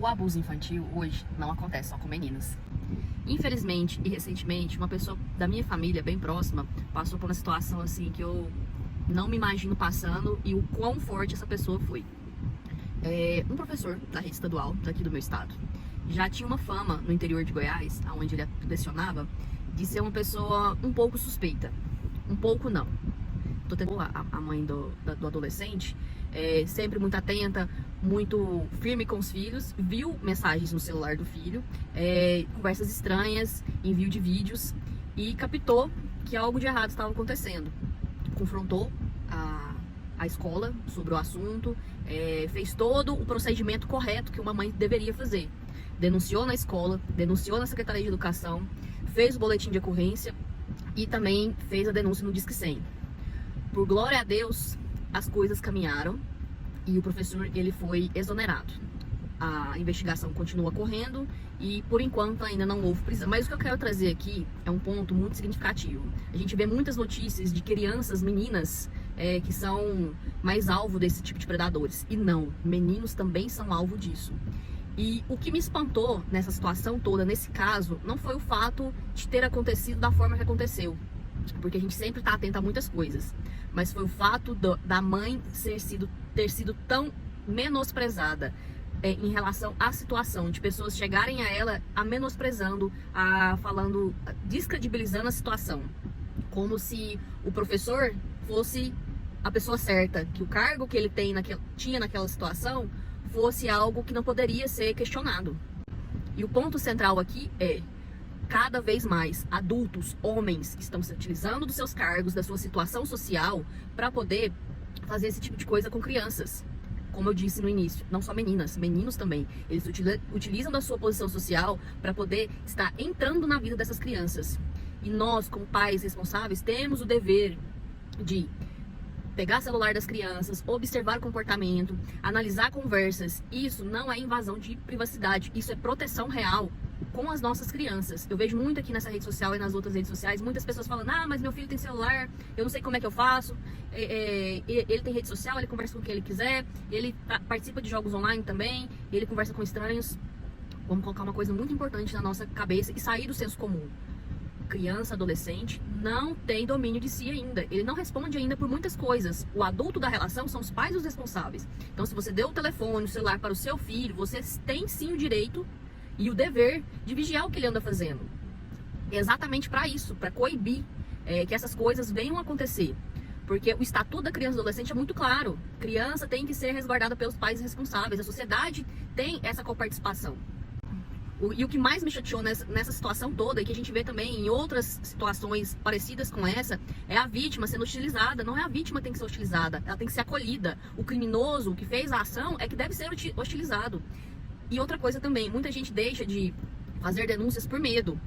O abuso infantil hoje não acontece só com meninas. Infelizmente e recentemente, uma pessoa da minha família bem próxima passou por uma situação assim que eu não me imagino passando e o quão forte essa pessoa foi. Um professor da rede estadual daqui do meu estado já tinha uma fama no interior de Goiás, onde ele lecionava, de ser uma pessoa um pouco suspeita. Um pouco não. A mãe do adolescente, sempre muito atenta, muito firme com os filhos, viu mensagens no celular do filho, conversas estranhas, envio de vídeos, e captou que algo de errado estava acontecendo. Confrontou a escola sobre o assunto, fez todo o procedimento correto que uma mãe deveria fazer. Denunciou na escola, denunciou na Secretaria de Educação, fez o boletim de ocorrência e também fez a denúncia no Disque 100. Por glória a Deus, as coisas caminharam e o professor ele foi exonerado. A investigação continua correndo e, por enquanto, ainda não houve prisão. Mas o que eu quero trazer aqui é um ponto muito significativo. A gente vê muitas notícias de crianças, meninas, que são mais alvo desse tipo de predadores. E não, meninos também são alvo disso. E o que me espantou nessa situação toda, nesse caso, não foi o fato de ter acontecido da forma que aconteceu, porque a gente sempre está atento a muitas coisas, mas foi o fato da mãe ter sido tão menosprezada em relação à situação, de pessoas chegarem a ela a menosprezando, falando, descredibilizando a situação, como se o professor fosse a pessoa certa, que o cargo que ele tinha naquela situação fosse algo que não poderia ser questionado. E o ponto central aqui é: cada vez mais adultos, homens, que estão se utilizando dos seus cargos, da sua situação social, para poder fazer esse tipo de coisa com crianças. Como eu disse no início, não só meninas, meninos também. Eles utilizam da sua posição social para poder estar entrando na vida dessas crianças. E nós, como pais responsáveis, temos o dever de pegar o celular das crianças, observar o comportamento, analisar conversas. Isso não é invasão de privacidade, isso é proteção real com as nossas crianças. Eu vejo muito aqui nessa rede social e nas outras redes sociais, muitas pessoas falando: mas meu filho tem celular, eu não sei como é que eu faço, ele tem rede social, ele conversa com quem ele quiser, ele participa de jogos online também, ele conversa com estranhos. Vamos colocar uma coisa muito importante na nossa cabeça e sair do senso comum. Criança, adolescente, não tem domínio de si ainda. Ele não responde ainda por muitas coisas. O adulto da relação são os pais os responsáveis. Então, se você deu o telefone, o celular para o seu filho, você tem sim o direito e o dever de vigiar o que ele anda fazendo. É exatamente para isso, para coibir que essas coisas venham a acontecer. Porque o estatuto da criança e do adolescente é muito claro. Criança tem que ser resguardada pelos pais responsáveis. A sociedade tem essa coparticipação. E o que mais me chateou nessa situação toda, e que a gente vê também em outras situações parecidas com essa, é a vítima sendo utilizada. Não é a vítima que tem que ser utilizada, ela tem que ser acolhida. O criminoso que fez a ação é que deve ser hostilizado. E outra coisa também, muita gente deixa de fazer denúncias por medo.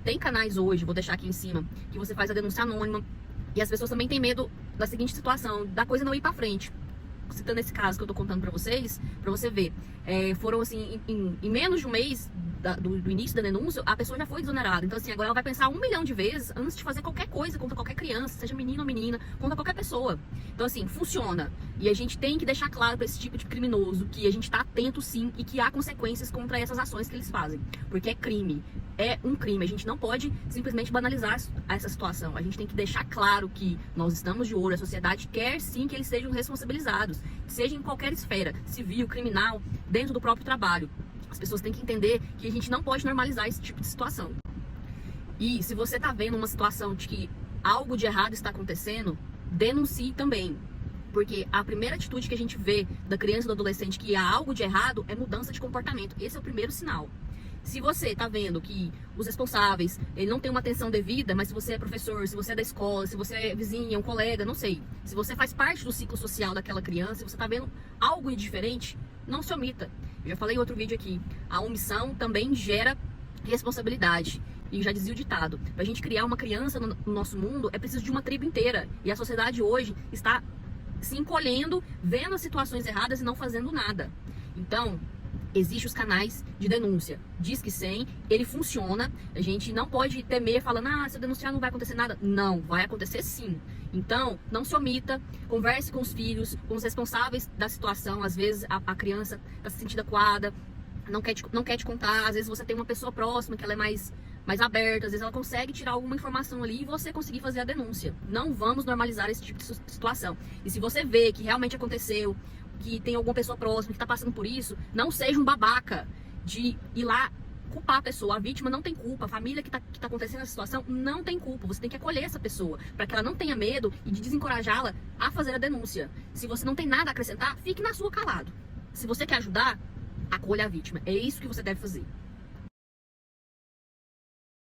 Tem canais hoje, vou deixar aqui em cima, que você faz a denúncia anônima, e as pessoas também têm medo da seguinte situação, da coisa não ir pra frente. Citando esse caso que eu tô contando pra vocês, pra você ver, foram assim, em menos de um mês do início da denúncia, a pessoa já foi exonerada. Então assim, agora ela vai pensar 1 milhão de vezes antes de fazer qualquer coisa contra qualquer criança, seja menino ou menina, contra qualquer pessoa. Então assim, funciona. E a gente tem que deixar claro pra esse tipo de criminoso que a gente tá atento sim e que há consequências contra essas ações que eles fazem. Porque é crime. É um crime. A gente não pode simplesmente banalizar essa situação. A gente tem que deixar claro que nós estamos de olho, a sociedade quer sim que eles sejam responsabilizados, seja em qualquer esfera, civil, criminal, dentro do próprio trabalho. As pessoas têm que entender que a gente não pode normalizar esse tipo de situação. E se você tá vendo uma situação de que algo de errado está acontecendo, denuncie também. Porque a primeira atitude que a gente vê da criança e do adolescente que há algo de errado é mudança de comportamento. Esse é o primeiro sinal. Se você tá vendo que os responsáveis, ele não tem uma atenção devida, mas se você é professor, se você é da escola, se você é vizinha, um colega, não sei. Se você faz parte do ciclo social daquela criança, se você tá vendo algo diferente, não se omita. Eu já falei em outro vídeo aqui, a omissão também gera responsabilidade. E já dizia o ditado, pra gente criar uma criança no nosso mundo, é preciso de uma tribo inteira. E a sociedade hoje está se encolhendo, vendo as situações erradas e não fazendo nada. Então, existem os canais de denúncia. Disque 100, ele funciona. A gente não pode temer falando: se eu denunciar não vai acontecer nada. Não, vai acontecer sim. Então, não se omita, converse com os filhos, com os responsáveis da situação. Às vezes a criança está se sentindo acuada, não quer te contar. Às vezes você tem uma pessoa próxima que ela é mais aberta, às vezes ela consegue tirar alguma informação ali e você conseguir fazer a denúncia. Não vamos normalizar esse tipo de situação. E se você vê que realmente aconteceu, que tem alguma pessoa próxima que tá passando por isso, não seja um babaca de ir lá culpar a pessoa. A vítima não tem culpa, a família que tá acontecendo essa situação não tem culpa. Você tem que acolher essa pessoa para que ela não tenha medo e de desencorajá-la a fazer a denúncia. Se você não tem nada a acrescentar, fique na sua calado. Se você quer ajudar, acolha a vítima. É isso que você deve fazer.